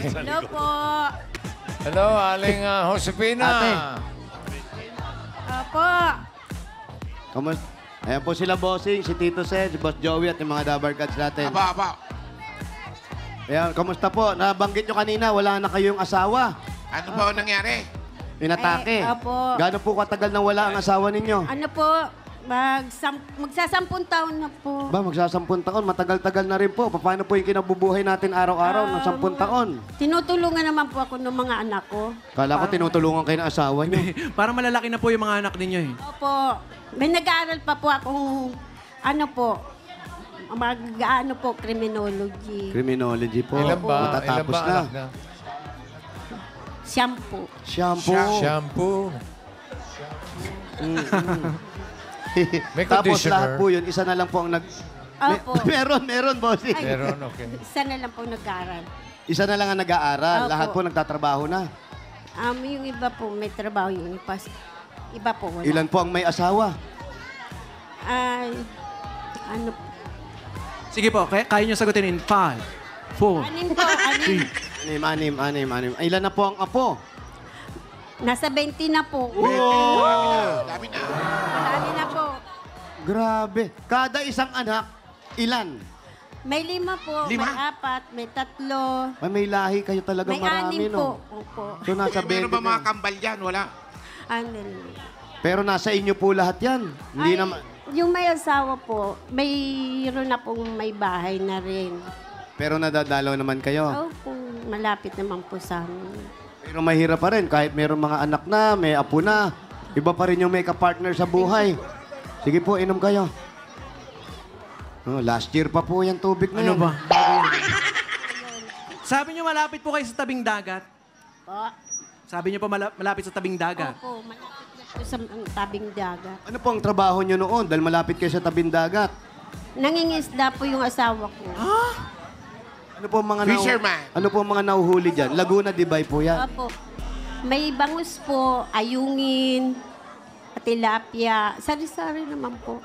Hello po. Hello, Aling Josefina. Ate. Opo. Kamusta? Ayan po sila, bossing, si Tito Sen, si Boss Joey at yung mga Dabar Cats natin. Aba. Ayan, kamusta po? Nabanggit nyo kanina, wala na kayong asawa. Ano ba ang nangyari? Inatake. Opo. Gaano po katagal nang wala ang asawa ninyo? Ano po, magsasampung taon na po. Ba, magsasampung taon, matagal-tagal na rin po. Paano po yung kinabubuhay natin araw-araw ng 10 taon? Tinutulungan naman po ako ng mga anak ko. Kala ko tinutulungan kayo ng asawa nyo. Parang malalaki na po yung mga anak ninyo eh. Opo. May nag-aaral pa po akong, criminology. Criminology po. Ilan ba? Matatapos na. Anak na? Shampoo. Shampoo. Shampoo. May Tapos conditioner. lahat po yun, isa na lang po ang nag... Opo. Meron, bossing. Ay. Meron, okay. Isa na lang po nag-aaral. Isa na lang ang nag-aaral. Opo. Lahat po nagtatrabaho na. Yung iba po may trabaho, yung iba po wala. Ilan po ang may asawa? Ay, ano po. Sige po, kaya nyo sagutin in 5, 4. Anim po, anim. Anim. Ilan na po ang apo? Nasa 20 na po. Dami na. Marami na po. Grabe. Kada isang anak, ilan? May 5 po, Lima? may 4, may 3, May lahi kayo talagang may marami, 6 po. no? Opo. So, nasa 20 Meron ba mga na. kambal dyan? Wala. Ano? Pero nasa inyo po lahat yan. Hindi Ay, naman... yung may asawa po, mayroon na pong may bahay na rin. Pero nadadalaw naman kayo. Opo, malapit naman po sa amin. Pero mahirap pa rin. Kahit mayroong mga anak na, may apo na. Iba pa rin yung may ka-partner sa buhay. Sige po, inom kayo. Oh, last year pa po yung tubig na Ano yan. ba? Bago yan. Sabi nyo malapit po kayo sa tabing dagat. Po. Sabi nyo po malapit sa tabing dagat. Opo, malapit na po sa tabing dagat. Ano po ang trabaho nyo noon? Dahil malapit kayo sa tabing dagat. Nangingisda po yung asawa ko. Ano po ang mga Fisherman. ano po ang mga nauhuli dyan? Laguna de Bay po yan. Opo. May bangus po, ayungin, tilapia. Sari-sari naman po.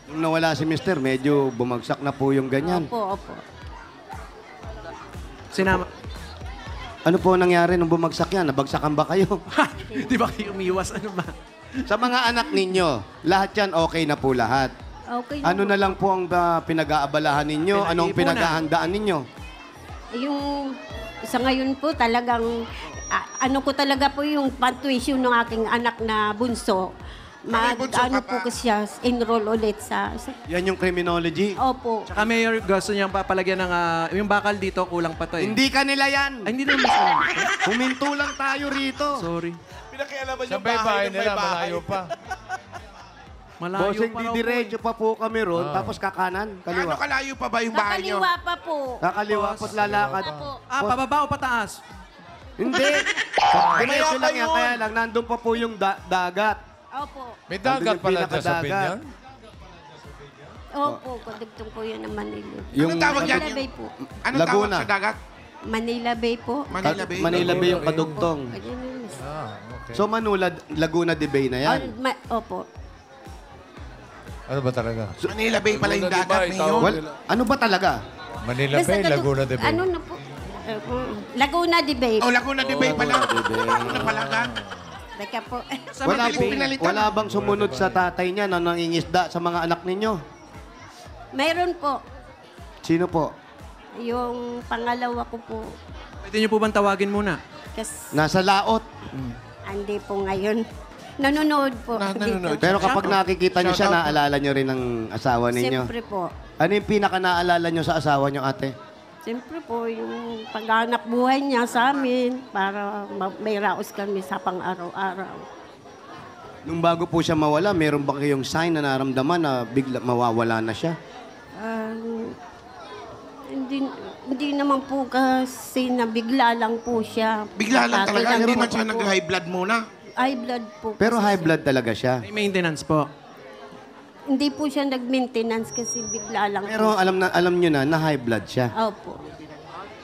Nung nawala si Mister, medyo bumagsak na po yung ganyan. Opo. Sinama. Ano po nangyari nung bumagsak yan? Nabagsakan ba kayo? Di ba kayo umiwas? Ano ba? Sa mga anak ninyo, lahat yan okay na po lahat. Okay. Ano na lang po ang pinag-aabalahan ninyo? Anong Pinag-iipunan. pinaghahandaan ninyo? Yung sa ngayon po talagang ano ko talaga po yung pantuition ng aking anak na bunso. May bunso ka Ano pa? po ko siya enroll ulit sa Yan yung criminology. Opo. Tsaka Mayor, gusto niyang papalagyan ng... yung bakal dito, kulang pa to eh. Hindi kanila yan. Ay, hindi naman masama. Huminto lang tayo rito. Sorry. Pinakialaman Sa bahay nila, malayo pa. Malayo Bossing, pa raw po didiretso pa po kami ron, tapos kakanan, Ano kaliwa. kalayo pa ba yung bahay nyo? Kakaliwa pa po. Kakaliwa po't lalakad. Opo. pababa o pataas? Hindi. Diretso lang yan, kaya lang, nandun pa po yung dagat. Opo. May dagat Nandun yung pala sa pinakadagat. Pinyan. Opo, kadugtong po yan ng Manila. Anong tawag yan? Manila Bay po. Anong tawag Laguna. sa dagat? Manila Bay po. Manila Bay. Manila Bay yung kadugtong. Ayun. Ah, okay. So Manula, Laguna de Bay na yan. Opo. Ano ba talaga? Manila Bay pala yung dagat ninyo. Ano ba talaga? Manila Basta Bay, kadug- Laguna de Bay. Ano na po? Laguna de Bay. Oh, Laguna de Bay pala. Laguna pala ka. Teka po. Sa Wala, Manila po, Bay. pinalitan. wala bang sumunod sa tatay niya na nangingisda sa mga anak ninyo? Mayroon po. Sino po? Yung pangalawa ko po. Pwede niyo po bang tawagin muna? Kasi Nasa laot. hindi po ngayon. Nanonood po. Nanonood. dito. Pero kapag nakikita niyo siya, Shout out. naalala niyo rin ang asawa ninyo. Siyempre po. Ano yung pinaka naalala niyo sa asawa niyo, ate? Siyempre po, yung paghanap buhay niya sa amin para may raos kami sa pang-araw-araw. Nung bago po siya mawala, meron ba kayong sign na naramdaman na bigla mawawala na siya? Hindi naman po kasi na bigla lang po siya. Bigla lang talaga. Kailangan Hindi man po siya po. nag-high blood muna. High blood po. Pero kasi high siya. blood talaga siya. May maintenance po. Hindi po siya nag-maintenance kasi bigla lang Pero po. alam niyo na high blood siya. Opo.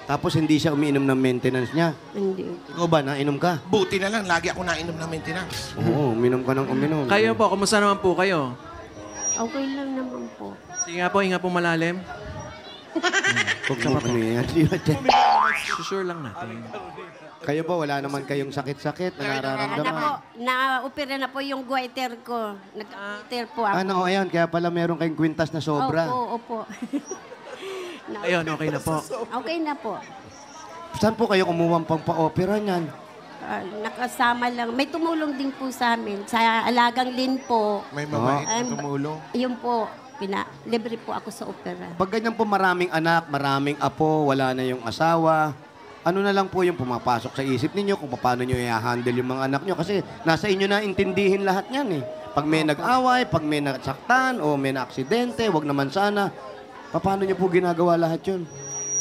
Tapos hindi siya umiinom ng maintenance niya. Hindi. Ikaw ba, nainom ka? Buti na lang. Lagi ako nainom ng maintenance. Oo, uminom ka ng uminom. Kayo po, kumusta naman po kayo? Okay lang naman po. Sige nga po, hinga po malalim. Huwag sa papaniyan. Sure lang natin. Kayo po, wala naman kayong sakit-sakit na Ano po, nararamdaman. na-opera na po yung goiter ko. Nag-goiter po ako. Ano, ayan, kaya pala meron kayong kwintas na sobra. Opo. Ayun, okay na po. Okay na po. Saan po kayo kumuha pang pa-opera niyan? Nakasama lang. May tumulong din po sa amin. Sa Alagang Lin po. May mabait na Um, tumulong. Yun po, libre po ako sa opera. Pag ganyan po maraming anak, maraming apo, wala na yung asawa, ano na lang po yung pumapasok sa isip ninyo kung paano nyo i-handle yung mga anak nyo? Kasi nasa inyo na intindihin lahat yan eh. Pag may nag-away, pag may nasaktan o may na-aksidente, wag naman sana. Paano nyo po ginagawa lahat yun?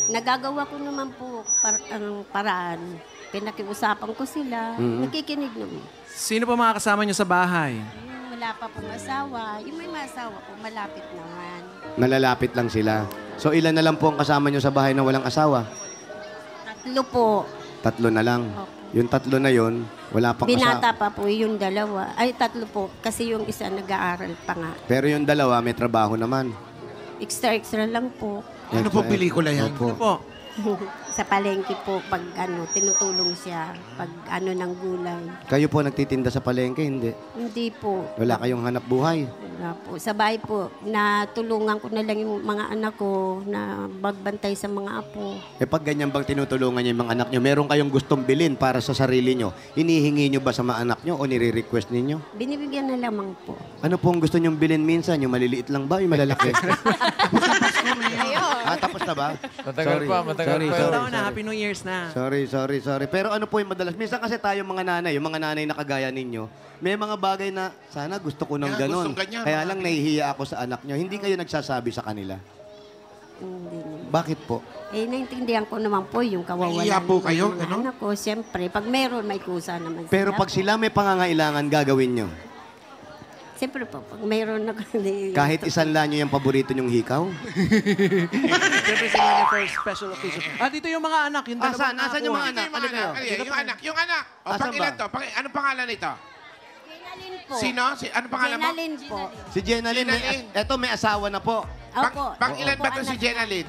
Nagagawa ko naman po ang paraan. Pinakiusapan ko sila. Nakikinig naman. Sino po mga kasama nyo sa bahay? Yung wala pa pong asawa. Yung may asawa po, malapit naman. Nalalapit lang sila. So ilan na lang po ang kasama nyo sa bahay na walang asawa? 3 po. 3 na lang. Opo. Yung 3 na yon, wala pang Binata asawa. pa po yung 2. Ay, 3 po. Kasi yung isa nag-aaral pa nga. Pero yung 2 may trabaho naman. Extra lang po. Ano po pelikula yan? Opo. Ano po? Sa palengke po, pag tinutulong siya, pag ng gulay. Kayo po nagtitinda sa palengke, hindi? Hindi po. Wala kayong hanap buhay? Wala po. Sa bahay po, natulungan ko na lang yung mga anak ko na magbantay sa mga apo. Eh pag ganyan bang tinutulungan niyo yung mga anak niyo, meron kayong gustong bilhin para sa sarili niyo, hinihingi niyo ba sa mga anak niyo o nire-request ninyo? Binibigyan na lamang po. Ano pong gusto niyong bilhin minsan? Yung maliliit lang ba? Yung malalaki? Tapos na ba? Matagal pa, matagal pa. Isang taon na, Happy New Year's na. Sorry. Pero ano po yung madalas? Minsan kasi tayo mga nanay, yung mga nanay na kagaya ninyo, may mga bagay na sana gusto ko ng Kaya ganon. gustong ganyan, Kaya mga lang nahihiya ako sa anak niyo. Hindi kayo nagsasabi sa kanila. Hindi naman. Bakit po? Naintindihan ko naman po yung kawawalan. Nahiya po ng kayo, mga ano? anak ko, siyempre, pag meron, may kusa naman Pero sila. pag sila may pangangailangan, gagawin nyo. Siyempre po, pag meron na Kahit isan lang nyo yung paborito nyong hikaw. Siyempre sila niya for special occasion. Dito yung mga anak. Yung Asan? Asan yung mga Hindi, anak? yung Ano kayo? anak. Yung anak. O, Asan pang ilan ba? to? Anong pangalan nito? Jenalyn po. Sino? Anong pangalan mo? Jenalyn po. Si Jenalyn, Jenalyn. eto may asawa na po. Opo. Pang ilan Opo, ba to si anak. Jenalyn?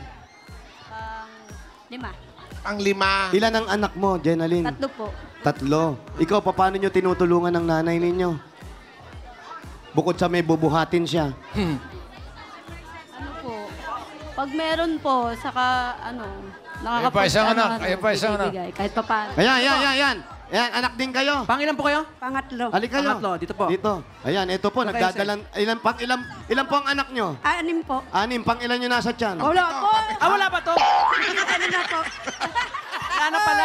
5. Pang 5. Ilan ang anak mo, Jenalyn? 3 po. 3. Ikaw, paano nyo tinutulungan ng nanay ninyo? Bukod sa may bubuhatin siya. Ano po, pag meron po, saka Ayun pa, isang anak. Ayun pa, isang anak. bibigay, kahit pa paano. Ayan. Ayan, anak din kayo. Pangilan po kayo? Pangatlo. Halika kayo. Pangatlo, dito po. Dito. Ayan, ito po, Okay, nagdadalan. Ilan po ang anak nyo? 6 po. 6, pang ilan nyo nasa tiyan? Wala po! Wala pa to. Ano na po? Wala na pala,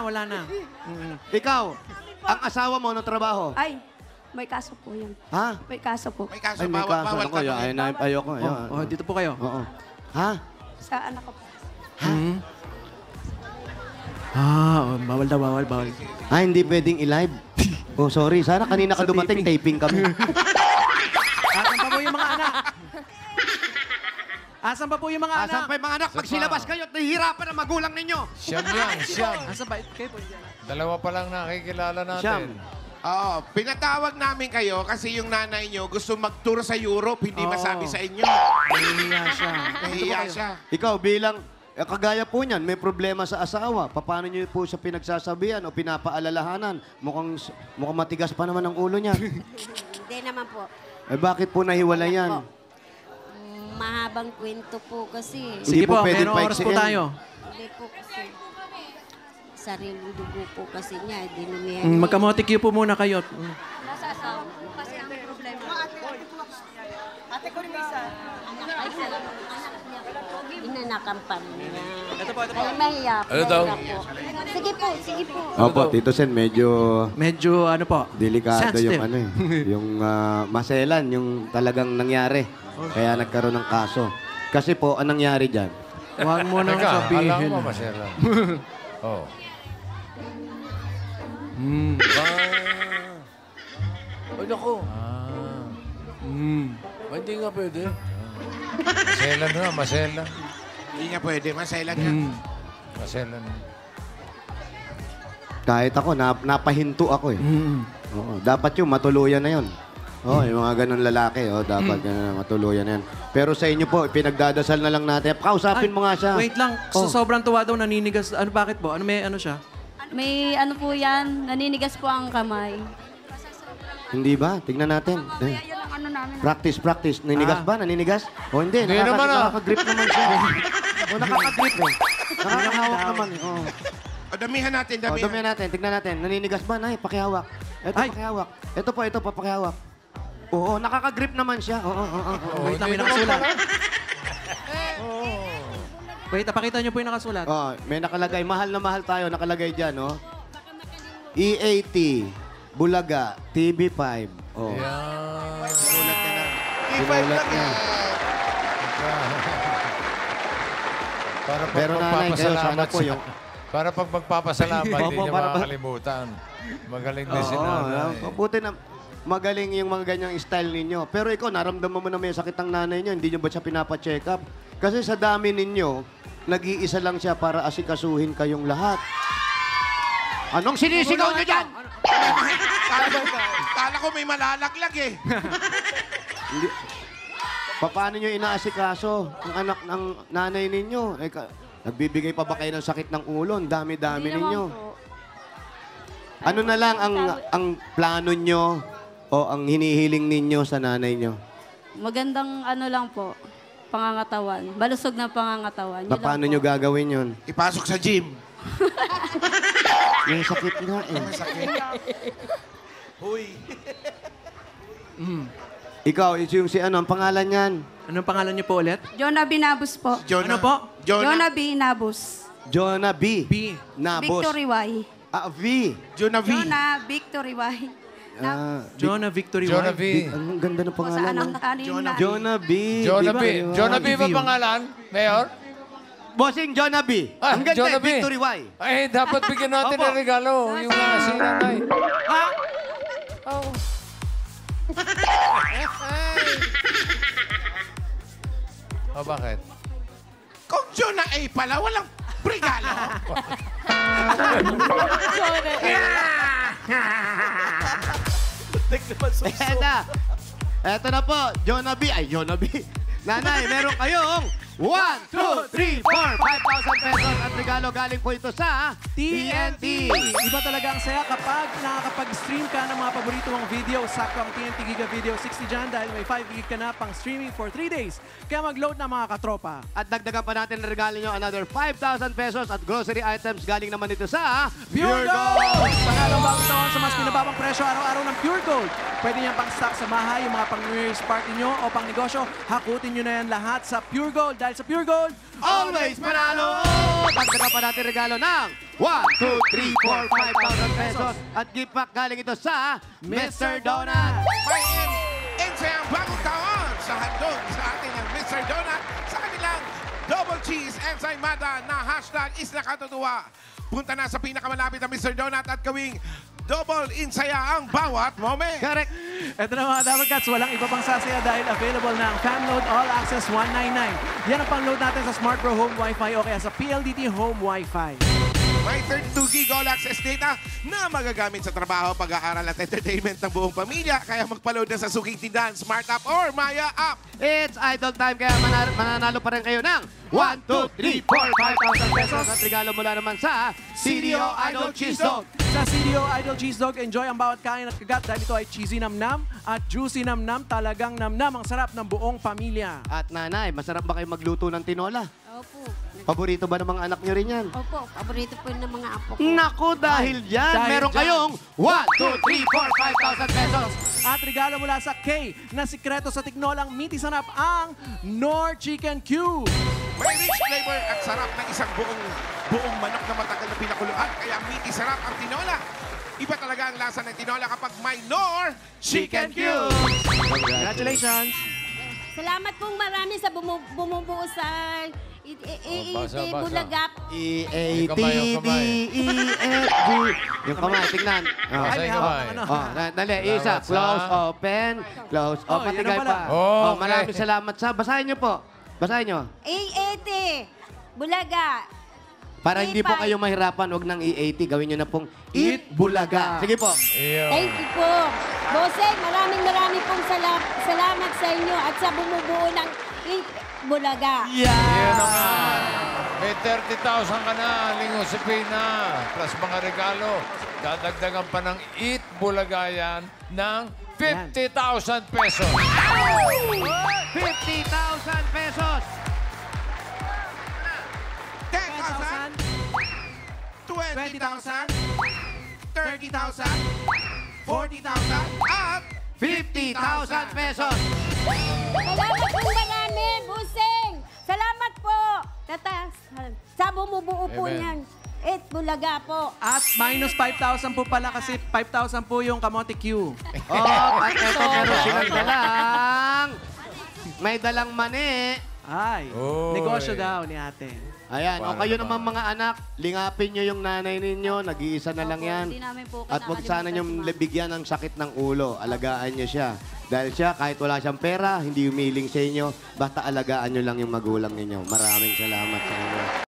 wala na. Ikaw, ang asawa mo, ano trabaho? Ay, may kaso po yan. Ha? May kaso po. May kaso, Ay, may bawal kaso. Ako, tanongin. ayoko. Dito po kayo. Oo. Ha? Sa anak ko po. Bawal daw, bawal. Hindi pwedeng i-live. Oh, sorry. Sana kanina ka Sa dumating, taping kami. Asan pa po yung mga anak? Asan pa po yung mga anak? Asan pa yung mga anak? Pag silabas kayo at nahihirapan ang magulang ninyo. Siyam yan, siyam. Asan ba? Kayo po dyan. 2 pa lang nakikilala Siyam. natin. Oo, pinatawag namin kayo kasi yung nanay nyo gusto mag-tour sa Europe, hindi Oo. masabi sa inyo. Nahihiya siya. Nahiya siya. Ikaw bilang, kagaya po niyan, may problema sa asawa. Paano niyo po siya pinagsasabihan o pinapaalalahanan? Mukhang matigas pa naman ang ulo niya. Hindi naman po. Bakit po nahiwalay yan? Mahabang kwento po kasi. Sige po po, pwedeng merong oras po paiksiin. tayo. Hindi po kasi. Sariling dugo po kasi niya. Dinumihan Magkamote Q po muna kayo. Nasa asawa ko kasi ang problema. Inanakan pa niya. Ito po. Ay, mahiya po. Ano daw? Mahiya po. Sige po. Opo, Tito Sen, medyo Medyo delikado sensitive. yung yung maselan, yung talagang nangyari. Kaya nagkaroon ng kaso. Kasi po, anong nangyari dyan? Huwag mo nang Teka, alam sabihin. mo, masera. Oh. Ay, naku. Ah. Hindi nga pwede. Maselan na, maselan. Hindi nga pwede, masailan nga. Maselan. Kahit ako, napahinto ako eh. Oo, dapat yung matuluyan na yun. Oh, yung mga ganun lalaki, dapat ganun, matuluyan yan. Pero sa inyo po, pinagdadasal na lang natin. Kausapin mo nga siya. Wait lang. Oh. Sa sobrang tuwa daw, naninigas. Ano, bakit po? Ano, may ano siya? May ano po yan, naninigas po ang kamay. Hindi ba? Tignan natin. Kaya yun ang ano namin. Practice. Naninigas ba? Naninigas? O hindi. Hindi naman, Nakaka-grip naman siya. Nakaka-grip eh. Nakakahawak naman. Oh. O, damihan natin, O, damihan. damihan natin. Tignan natin. Naninigas ba? Nay, pakihawak. Ito, Ay. pakihawak. Ito pa, pakihawak. Oo, nakaka-grip naman siya. Oo. Wait lang, may nakasulat. Wait, pakita niyo po yung nakasulat. Oh, may nakalagay. Mahal na mahal tayo. Nakalagay dyan, no? EAT, Bulaga, TV5. Oh. Yan. Sinulat ka na. Sinulat niya. Para pag Pero nanay, kayo sana po yung... Para pag magpapasalamat, hindi Opo, niya para- makakalimutan. Magaling din si Oo, nanay. buti na magaling yung mga ganyang style ninyo. Pero ikaw, naramdaman mo na may sakit ang nanay niyo. Hindi niyo ba siya pinapa-check up? Kasi sa dami ninyo, nag-iisa lang siya para asikasuhin kayong lahat. Anong sinisigaw niyo dyan? Kala ko may malalaglag eh. Hindi. Paano niyo inaasikaso ang anak ng nanay ninyo? Nagbibigay pa ba kayo ng sakit ng ulo? Ang dami-dami Hindi naman ninyo. po. Ano na lang ang plano nyo o ang hinihiling ninyo sa nanay nyo? Magandang ano lang po, pangangatawan. Balusog na pangangatawan. Yun lang Paano po. nyo gagawin yun? Ipasok sa gym. Yung sakit nga eh. Ikaw, yung si ano, ang pangalan niyan? Anong pangalan niyo po ulit? Jonah Binabos po. Ano po? Jonah Binabos. Jonah B. B. Nabos. Victory Y. V. Jonah V. Jonah Victory Y. Jonah Victory Jonah One. V. Ang ganda ng Po sa pangalan. anak no? na kanina. Jonah B. Jonah Di B. ba? Jonah B ba pangalan, Mayor? Bossing Jonah B. Ah, Ang ganda, Jonah B. Victory Y. Ay, dapat bigyan natin Opo. ng regalo. Yung si nanay. Ha? Oh. Oh, bakit? Kung Jonah A pala, walang regalo. Eto na po, Jonah B. Ay, Jonah B. Nanay, meron kayong 1, 2, 3, 4, 5,000 pesos at regalo galing po ito sa TNT! Iba talaga ang saya kapag nakakapag-stream ka ng mga paborito mong video. Sakto ang TNT Giga Video 60 dyan dahil may 5 gig ka na pang streaming for 3 days. Kaya mag-load na mga katropa. At dagdagan pa natin ang regalo nyo another 5,000 pesos at grocery items galing naman ito sa Pure Gold! Pangalong bagong taon sa mas pinababang presyo araw-araw ng Pure Gold. Pwede niyang pang-stock sa bahay, yung mga pang-New Year's party nyo o pang-negosyo. Hakutin nyo na yan lahat sa Pure Gold. Dahil sa Pure Gold, Always Manalo! Dagdagan pa natin regalo ng 1, 2, 3, 4, 5,000 pesos at gift pack galing ito sa Mr. Donut. May ang bagong taon sa handog sa ating ng Mr. Donut sa kanilang double cheese ensaymada na hashtag is nakatutuwa. Punta na sa pinakamalapit na Mr. Donut at gawing double insaya ang bawat moment. Correct. eto na mga Dabber Cats, walang iba pang sasaya dahil available na ang FamLoad All Access 199. Yan ang pang-load natin sa Smart Bro Home Wi-Fi o kaya sa PLDT Home Wi-Fi. May 32 gig all access data na magagamit sa trabaho, pag-aaral at entertainment ng buong pamilya. Kaya magpa-load na sa suking tindahan, Smart App or Maya App. It's idol time kaya mananalo pa rin kayo ng 1, 2, 3, 4, 5,000 pesos at regalo mula naman sa CDO Idol Cheese Dog. Sa CDO Idol Cheese Dog, enjoy ang bawat kain at kagat dahil ito ay cheesy namnam at juicy namnam. Talagang namnam ang sarap ng buong pamilya. At nanay, masarap ba kayo magluto ng tinola? Opo. Paborito ba ng mga anak nyo rin yan? Opo, paborito po ng mga apo ko. Naku, dahil dyan, dahil meron dyan. kayong 1, 2, 3, 4, 5,000 pesos. At regalo mula sa K na sikreto sa tiknolang miti sanap ang Nor Chicken Cube. May rich flavor at sarap ng isang buong manok na matagal na pinakuluan. Kaya miti sarap ang tinola. Iba talaga ang lasa ng tinola kapag may Nor Chicken Cube. Congratulations! Salamat pong marami sa bumubuo sa basa. Bulagap. E-A-T-D-E-F-G. Yung kamay, tignan. Oh. Basa yung kamay. Dali, isa. Salamat sa- Close, open, close. Oh, Patigay yan na pala. pa. Okay. Maraming salamat sa. Basahin nyo po. Basahin nyo. A80. Bulaga. Para hindi po kayo mahirapan, huwag nang E80. Gawin nyo na pong Eat Bulaga. Sige po. Iyo. Thank you po. Bossing, maraming pong salamat sa inyo at sa bumubuo ng Eat Bulaga. Yan na nga. May 30,000 ka na, Lingo si Pina. Plus mga regalo. Dadagdagan pa ng Eat Bulaga yan ng 50,000 pesos. 50,000 pesos. 10,000, 20,000, 30,000, 40,000, at 50,000 pesos. Salamat po marami, Bossing. Salamat po. Tata, sa bumubuo po Amen. niyan. Eat Bulaga po. At minus 5,000 po pala kasi 5,000 po yung kamote Q. At ito, meron silang dalang. May dalang mani. Ay, Oy. negosyo daw ni ate. Ayan, o kayo naman mga anak, lingapin nyo yung nanay ninyo, nag-iisa na lang yan. Hindi namin po At huwag sana nyo bigyan ng sakit ng ulo, alagaan nyo siya. Dahil siya, kahit wala siyang pera, hindi umiling sa inyo, basta alagaan nyo lang yung magulang ninyo. Maraming salamat sa inyo.